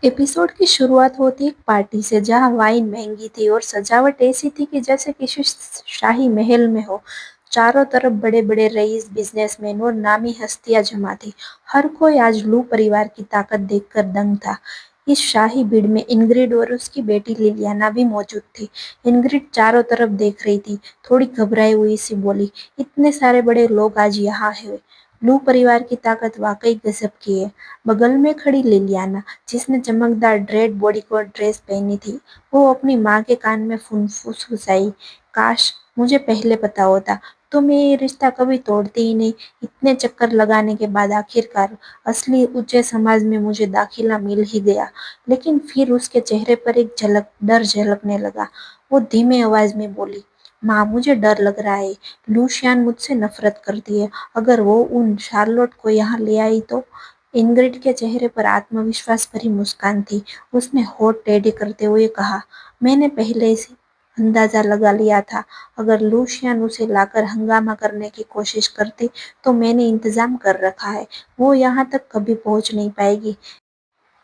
Episode की शुरुआत होती एक पार्टी से जहां वाइन महंगी थी और सजावट ऐसी थी कि जैसे किसी शाही महल में हो। चारों तरफ बड़े बड़े रईस, बिजनेसमैन और नामी हस्तियां जमा थी। हर कोई आज लू परिवार की ताकत देखकर दंग था। इस शाही भीड़ में इंग्रिड और उसकी बेटी लिलियाना भी मौजूद थी। इंग्रिड चारों तरफ देख रही थी, थोड़ी घबराई हुई सी बोली, इतने सारे बड़े लोग आज यहाँ है। लू परिवार की ताकत वाकई गजब की है। बगल में खड़ी लिलियाना, जिसने चमकदार रेड बॉडीकोट ड्रेस पहनी थी, वो अपनी माँ के कान में फुसफुसाई, काश मुझे पहले पता होता तो मैं ये रिश्ता कभी तोड़ती ही नहीं। इतने चक्कर लगाने के बाद आखिरकार असली ऊंचे समाज में मुझे दाखिला मिल ही गया। लेकिन फिर उसके चेहरे पर एक झलक डर झलकने लगा। वो धीमे आवाज में बोली, माँ मुझे डर लग रहा है। लूशियान मुझसे नफरत करती है। अगर वो उन शार्लोट को यहाँ ले आई तो। इंग्रिड के चेहरे पर आत्मविश्वास भरी मुस्कान थी। उसने होठ टेढ़े करते हुए कहा, मैंने पहले से अंदाजा लगा लिया था। अगर लूशियन उसे लाकर हंगामा करने की कोशिश करती तो मैंने इंतजाम कर रखा है। वो यहाँ तक कभी पहुंच नहीं पाएगी।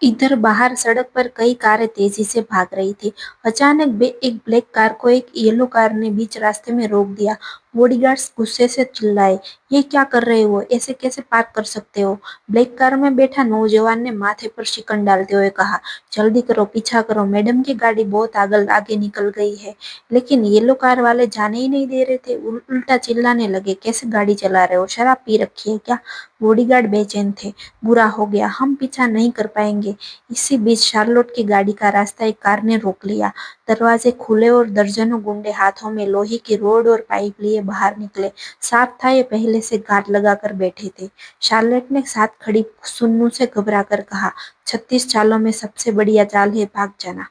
इधर बाहर सड़क पर कई कारें तेजी से भाग रही थी। अचानक एक ब्लैक कार को एक येलो कार ने बीच रास्ते में रोक दिया। बॉडीगार्ड्स गुस्से से चिल्लाए, ये क्या कर रहे हो, ऐसे कैसे पार्क कर सकते हो? ब्लैक कार में बैठा नौजवान ने माथे पर शिकन डालते हुए कहा, जल्दी करो, पीछा करो, मैडम की गाड़ी बहुत आगे निकल गई है। लेकिन येलो कार वाले जाने ही नहीं दे रहे थे। उल्टा चिल्लाने लगे, कैसे गाड़ी चला रहे हो, शराब पी रखी है क्या? बॉडीगार्ड बेचैन थे। बुरा हो गया, हम पीछा नहीं कर पाएंगे। इसी बीच शार्लोट की गाड़ी का रास्ता एक कार ने रोक लिया। दरवाजे खुले और दर्जनों गुंडे हाथों में लोहे की रोड और पाइप लिए बाहर निकले। साफ था ये पहले से घात लगाकर बैठे थे। शार्लेट ने साथ खड़ी सुन्नू से घबरा कर कहा, 36 चालों में सबसे बढ़िया चाल है भाग जाना।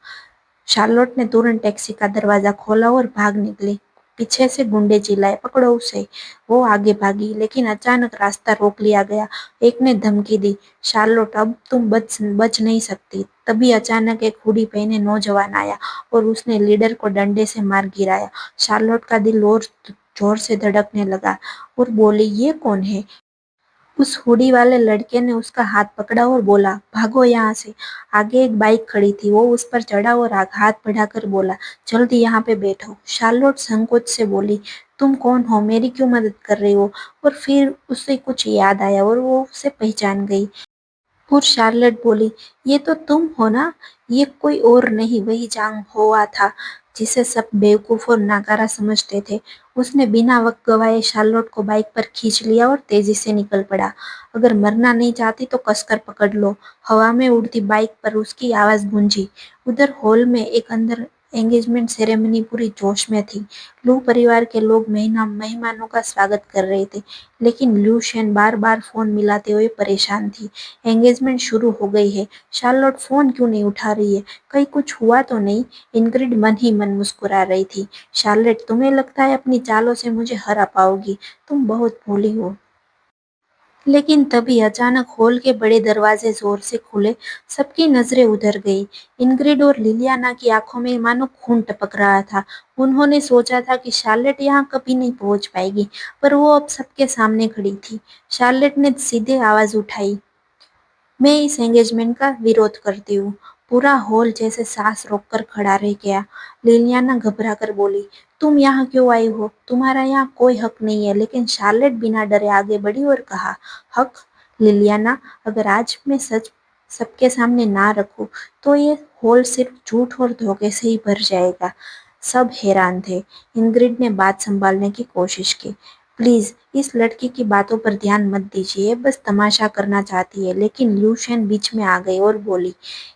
शार्लोट ने तुरंत टैक्सी का दरवाजा खोला और भाग निकली। पीछे से गुंडे चिल्लाए, पकड़ो उसे। वो आगे भागी, लेकिन अचानक रास्ता रोक लिया गया। एक ने धमकी दी, शार्लोट अब तुम बच नहीं सकती। तभी अचानक एक हुडी पहने नौजवान आया और उसने लीडर को डंडे से मार गिराया। शार्लोट का दिल और जोर से धड़कने लगा और बोली, ये कौन है? उस हुडी वाले लड़के ने उसका हाथ पकड़ा और बोला, भागो यहाँ से। आगे एक बाइक खड़ी थी, वो उस पर चढ़ा और हाथ बढ़ाकर बोला, जल्दी यहाँ पे बैठो। शार्लोट संकोच से बोली, तुम कौन हो, मेरी क्यों मदद कर रही हो? और फिर उसे कुछ याद आया और वो उसे पहचान गई। और शार्लेट बोली, ये तो तुम हो ना? ये कोई और नहीं, वही जांग होआ था जिसे सब बेवकूफ और नाकारा समझते थे। उसने बिना वक्त गवाए शार्लोट को बाइक पर खींच लिया और तेजी से निकल पड़ा। अगर मरना नहीं चाहती तो कसकर पकड़ लो। हवा में उड़ती बाइक पर उसकी आवाज गूंजी। उधर हॉल में एक अंदर एंगेजमेंट सेरेमनी पूरी जोश में थी। लू परिवार के लोग मेहमानों का स्वागत कर रहे थे, लेकिन ल्यूशियन बार बार फोन मिलाते हुए परेशान थी। एंगेजमेंट शुरू हो गई है। शार्लोट फोन क्यों नहीं उठा रही है? कहीं कुछ हुआ तो नहीं? इंग्रिड मन ही मन मुस्कुरा रही थी। शार्लेट, तुम्हें लगता है अपनी चालों से मुझे हरा पाओगी? तुम बहुत भोली हो। लेकिन तभी अचानक हॉल के बड़े दरवाजे जोर से खुले। सबकी नजरें उधर गई। इंग्रिड और लिलियाना की आंखों में मानो खून टपक रहा था। उन्होंने सोचा था कि शार्लेट यहाँ कभी नहीं पहुंच पाएगी, पर वो अब सबके सामने खड़ी थी। शार्लेट ने सीधे आवाज उठाई, मैं इस एंगेजमेंट का विरोध करती हूँ। पूरा हॉल जैसे सांस रोककर खड़ा रह गया। लिलियाना घबरा कर बोली, तुम यहाँ क्यों आई हो? तुम्हारा यहाँ कोई हक नहीं है। लेकिन शार्लेट बिना डरे आगे बढ़ी और कहा, हक? लिलियाना, अगर आज मैं सच सबके सामने ना रखूं तो ये हॉल सिर्फ झूठ और धोखे से ही भर जाएगा। सब हैरान थे। इंग्रिड ने बात संभालने की कोशिश की, प्लीज इस लड़की की बातों पर ध्यान मत दीजिए, बस तमाशा करना चाहती है। लेकिन ल्यूशियन बीच में आ गई और बोली,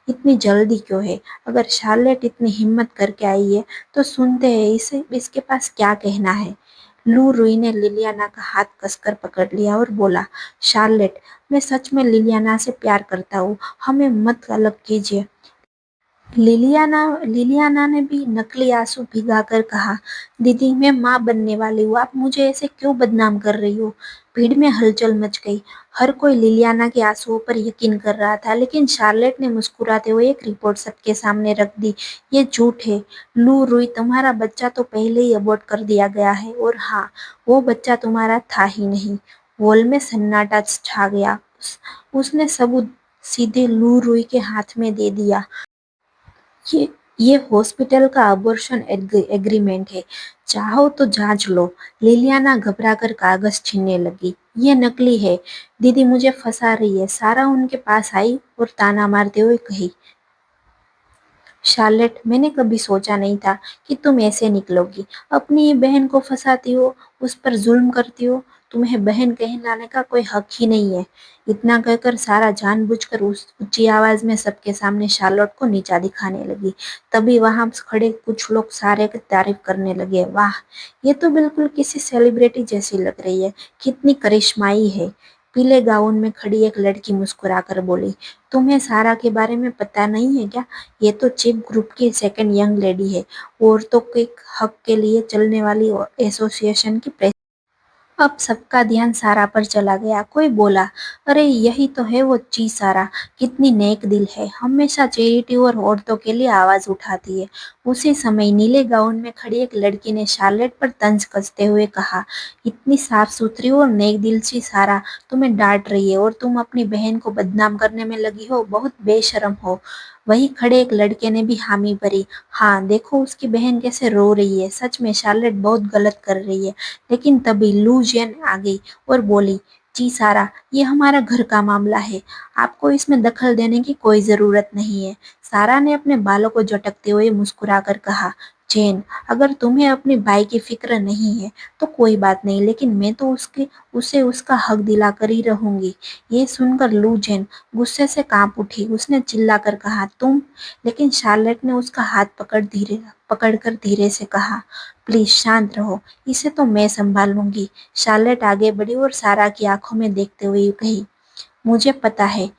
इतनी जल्दी क्यों है? अगर शार्लेट इतनी हिम्मत करके आई है तो सुनते हैं इसे इसके पास क्या कहना है। लू रुई ने लिलियाना का हाथ कसकर पकड़ लिया और बोला, शार्लेट, मैं सच में लिलियाना से प्यार करता हूँ, हमें मत अलग कीजिए। लिलियाना ने भी नकली आंसू भिगाकर कहा, दीदी मैं माँ बनने वाली हूँ, आप मुझे ऐसे क्यों बदनाम कर रही हो? भीड़ में हलचल मच गई। हर कोई लिलियाना के आंसुओं पर यकीन कर रहा था, लेकिन शार्लेट ने मुस्कुराते हुए एक रिपोर्ट सबके सामने रख दी, ये झूठ है। लू रुई, तुम्हारा बच्चा तो पहले ही अबॉर्ट कर दिया गया है, और हाँ, वो बच्चा तुम्हारा था ही नहीं। हॉल में सन्नाटा छा गया। उसने सबूत सीधे लू रुई के हाथ में दे दिया। ये ये हॉस्पिटल का अबॉर्शन एग्रीमेंट है, चाहो तो जांच लो। लिलियाना घबराकर कागज छीनने लगी। ये नकली है, दीदी मुझे फंसा रही है। सारा उनके पास आई और ताना मारते हुए कही, शार्लेट, मैंने कभी सोचा नहीं था कि तुम ऐसे निकलोगी। अपनी ही बहन को फंसाती हो, उस पर जुल्म करती हो। तुम्हें बहन कहलाने का कोई हक ही नहीं है। इतना कहकर सारा जानबूझकर उस ऊंची आवाज में सबके सामने शार्लोट को नीचा दिखाने लगी। तभी वहां खड़े कुछ लोग सारे की तारीफ करने लगे। वाह, ये तो बिल्कुल किसी सेलिब्रिटी जैसी लग रही है, कितनी करिश्माई है। पीले गाउन में खड़ी एक लड़की मुस्कुराकर बोली, तुम्हें सारा के बारे में पता नहीं है क्या? ये तो चिप ग्रुप की सेकंड यंग लेडी है, औरतों के हक के लिए चलने वाली एसोसिएशन की प्रेस। अब सबका ध्यान सारा पर चला गया। कोई बोला, अरे यही तो है वो चीज सारा, कितनी नेक दिल है, हमेशा चैरिटी और औरतों के लिए आवाज उठाती है। उसी समय नीले गाउन में खड़ी एक लड़की ने शार्लेट पर तंज कसते हुए कहा, इतनी साफ सुथरी और नेक दिल सी सारा तुम्हें डांट रही है और तुम अपनी बहन को बदनाम करने में लगी हो, बहुत बेशरम हो। वहीं खड़े एक लड़के ने भी हामी भरी, हाँ देखो उसकी बहन कैसे रो रही है, सच में शार्लेट बहुत गलत कर रही है। लेकिन तभी लू जेन आ गई और बोली, जी सारा, ये हमारा घर का मामला है, आपको इसमें दखल देने की कोई जरूरत नहीं है। सारा ने अपने बालों को झटकते हुए मुस्कुराकर कहा, जेन, अगर तुम्हें अपने भाई की फिक्र नहीं है तो कोई बात नहीं, लेकिन मैं तो उसके उसे उसका हक दिलाकर ही रहूंगी। ये सुनकर लू जेन गुस्से से कांप उठी। उसने चिल्लाकर कहा, तुम? लेकिन शार्लेट ने उसका हाथ पकड़कर धीरे से कहा, प्लीज शांत रहो, इसे तो मैं संभाल लूंगी। शार्लेट आगे बढ़ी और सारा की आंखों में देखते हुए कही, मुझे पता है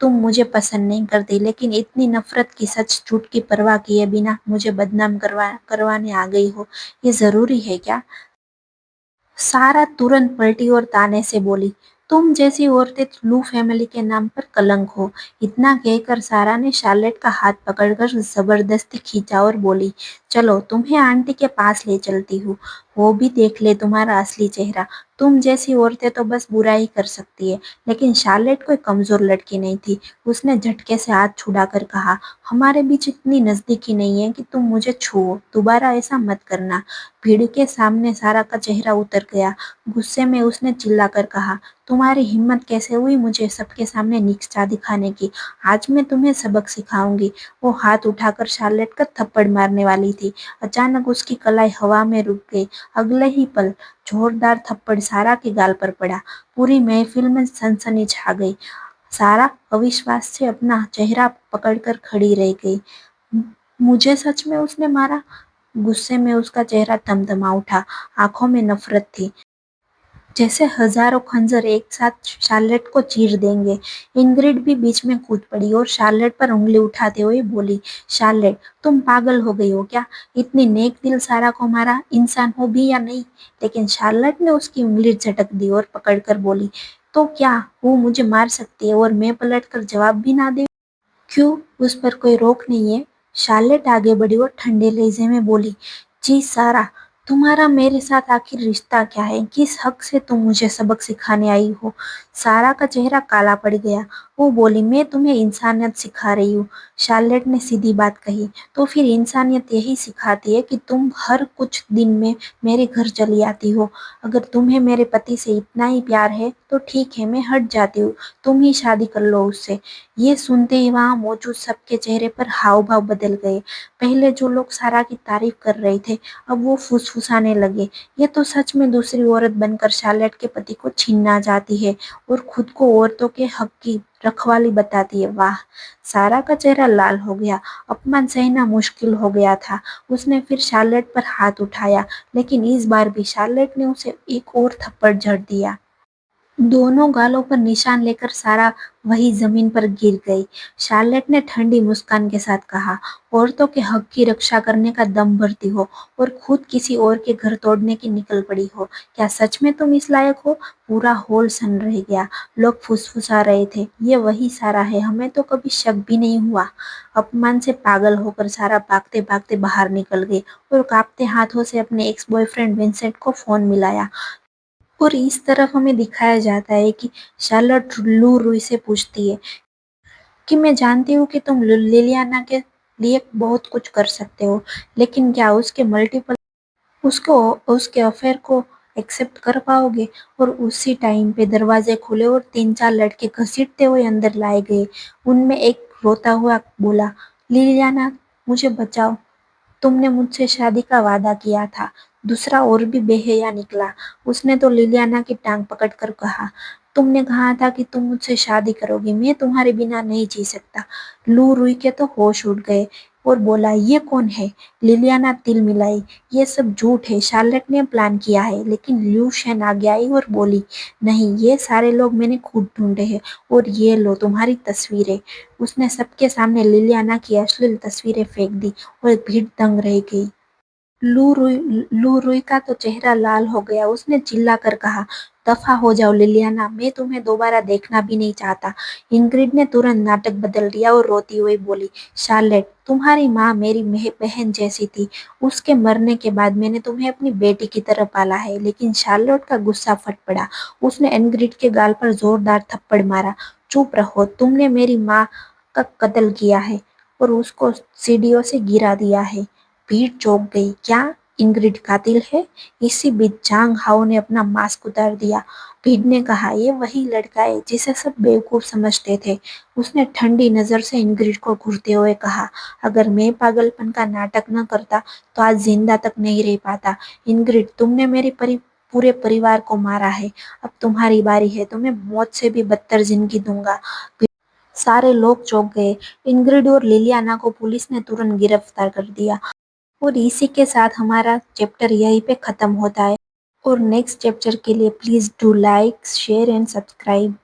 तुम मुझे पसंद नहीं करती, लेकिन इतनी नफरत की सच झूठ की परवाह किए बिना मुझे बदनाम करवाने आ गई हो, ये जरूरी है क्या? सारा तुरंत पलटी और ताने से बोली, तुम जैसी औरतें लू फैमिली के नाम पर कलंक हो। इतना कहकर सारा ने शार्लेट का हाथ पकड़कर जबरदस्ती खींचा और बोली, चलो तुम्हें आंटी के पास ले चलती हूँ, वो भी देख ले तुम्हारा असली चेहरा। तुम जैसी औरतें तो बस बुराई कर सकती है। लेकिन शार्लेट कोई कमजोर लड़की नहीं थी। उसने झटके से हाथ छुड़ाकर कहा, हमारे बीच इतनी नजदीकी नहीं है कि तुम मुझे छुओ, दोबारा ऐसा मत करना। भीड़ के सामने सारा का चेहरा उतर गया। गुस्से में उसने चिल्लाकर कहा, तुम्हारी हिम्मत कैसे हुई मुझे सबके सामने नीचा दिखाने की? आज मैं तुम्हें सबक सिखाऊंगी। वो हाथ उठाकर शार्लेट का थप्पड़ मारने वाली थी। अचानक उसकी कलाई हवा में रुक गई। अगले ही पल जोरदार थप्पड़ सारा के गाल पर पड़ा। पूरी महफिल में सनसनी छा गई। सारा अविश्वास से अपना चेहरा पकड़कर खड़ी रह गई। मुझे सच में उसने मारा? गुस्से में उसका चेहरा थमथमा उठा, आंखों में नफरत थी, जैसे हजारों खंजर एक साथ शार्लेट को चीर देंगे। इंग्रिड भी बीच में कूद पड़ी और शार्लेट पर उंगली उठाते हुए बोली, शार्लेट, तुम पागल हो गई हो क्या? इतनी नेक दिल सारा को मारा, इंसान हो भी या नहीं? लेकिन शार्लेट ने उसकी उंगली झटक दी और पकड़कर बोली, तो क्या वो मुझे मार सकती है और मैं पलटकर जवाब भी ना दे? क्यों, उस पर कोई रोक नहीं है? शार्लेट आगे बढ़ी और ठंडे लहजे में बोली, जी सारा, तुम्हारा मेरे साथ आखिर रिश्ता क्या है? किस हक से तुम मुझे सबक सिखाने आई हो? सारा का चेहरा काला पड़ गया। वो बोली, मैं तुम्हें इंसानियत सिखा रही हूँ। शार्लेट ने सीधी बात कही, तो फिर इंसानियत यही सिखाती है कि तुम हर कुछ दिन में मेरे घर चली आती हो। अगर तुम्हें मेरे पति से इतना ही प्यार है तो ठीक है, मैं हट जाती हूँ, तुम ही शादी कर लो उससे। ये सुनते ही वहां मौजूद सबके चेहरे पर हाव भाव बदल गए। पहले जो लोग सारा की तारीफ कर रहे थे, अब वो फुसफुसाने लगे, ये तो सच में दूसरी औरत बनकर शार्लेट के पति को छीनना चाहती है और खुद को औरतों के हक की रखवाली बताती है। वाह, सारा का चेहरा लाल हो गया। अपमान सहना मुश्किल हो गया था। उसने फिर शार्लेट पर हाथ उठाया, लेकिन इस बार भी शार्लेट ने उसे एक और थप्पड़ जड़ दिया। दोनों गालों पर निशान लेकर सारा वही जमीन पर गिर गई। शार्लेट ने ठंडी मुस्कान के साथ कहा, औरतों के हक की रक्षा करने का दम भरती हो और खुद किसी और के घर तोड़ने की निकल पड़ी हो। क्या सच में तुम इस लायक हो? पूरा हॉल सन रह गया। लोग फुसफुसा रहे थे, ये वही सारा है, हमें तो कभी शक भी नहीं हुआ। अपमान से पागल होकर सारा भागते भागते बाहर निकल गई और कांपते हाथों से अपने एक्स बॉयफ्रेंड विंसेंट को फोन मिलाया। और इस तरफ हमें दिखाया जाता है कि शार्लोट लू रुई से पूछती है, कि मैं जानती हूँ कि तुम लिलियाना के लिए बहुत कुछ कर सकते हो, लेकिन क्या उसके मल्टीपल उसको उसके अफेयर को एक्सेप्ट कर पाओगे? और उसी टाइम पे दरवाजे खुले और तीन चार लड़के घसीटते हुए अंदर लाए गए। उनमें एक रोता हुआ बोला, लिलियाना, मुझे बचाओ, तुमने मुझसे शादी का वादा किया था। दूसरा और भी बेहया निकला। उसने तो लिलियाना की टांग पकड़कर कहा, तुमने कहा था कि तुम मुझसे शादी करोगी, मैं तुम्हारे बिना नहीं जी सकता। लू रुई के तो होश उड़ गए और बोला, ये कौन है? लिलियाना तिल मिलाई, ये सब झूठ है, शार्लेट ने प्लान किया है। लेकिन ल्यू शेन आगे आई और बोली, नहीं, ये सारे लोग मैंने खुद ढूंढे हैं, और ये लो तुम्हारी तस्वीरें। उसने सबके सामने लिलियाना की अश्लील तस्वीरें फेंक दी और भीड़ दंग रह गई। लू रुई का तो चेहरा लाल हो गया। उसने चिल्लाकर कहा, दफा हो जाओ लिलियाना, मैं तुम्हें दोबारा देखना भी नहीं चाहता। इंग्रिड ने तुरंत नाटक बदल दिया और रोती हुई बोली, शार्लेट, तुम्हारी माँ मेरी बहन जैसी थी। उसके मरने के बाद मैंने तुम्हें अपनी बेटी की तरह पाला है। लेकिन शार्लोट का गुस्सा फट पड़ा। उसने इंग्रिड के गाल पर जोरदार थप्पड़ मारा। चुप रहो, तुमने मेरी माँ का कत्ल किया है और उसको सीढ़ियों से गिरा दिया है। भीड़ चौंक गई। क्या इंग्रिड कातिल है? इसी बीच जांग हाओ ने अपना मास्क उतार दिया। भीड़ ने कहा, ये वही लड़का है जिसे सब बेवकूफ समझते थे। उसने ठंडी नजर से इंग्रिड को घूरते हुए कहा, अगर मैं पागलपन का नाटक न करता तो आज जिंदा तक नहीं रह पाता। इंग्रिड, तुमने मेरे पूरे परिवार को मारा है। अब तुम्हारी बारी है, तुम्हें मौत से भी बदतर जिंदगी दूंगा। सारे लोग चौंक गए। इंग्रिड और लिलियाना को पुलिस ने तुरंत गिरफ्तार कर दिया। और इसी के साथ हमारा चैप्टर यहीं पे खत्म होता है। और नेक्स्ट चैप्टर के लिए please do like, share and subscribe.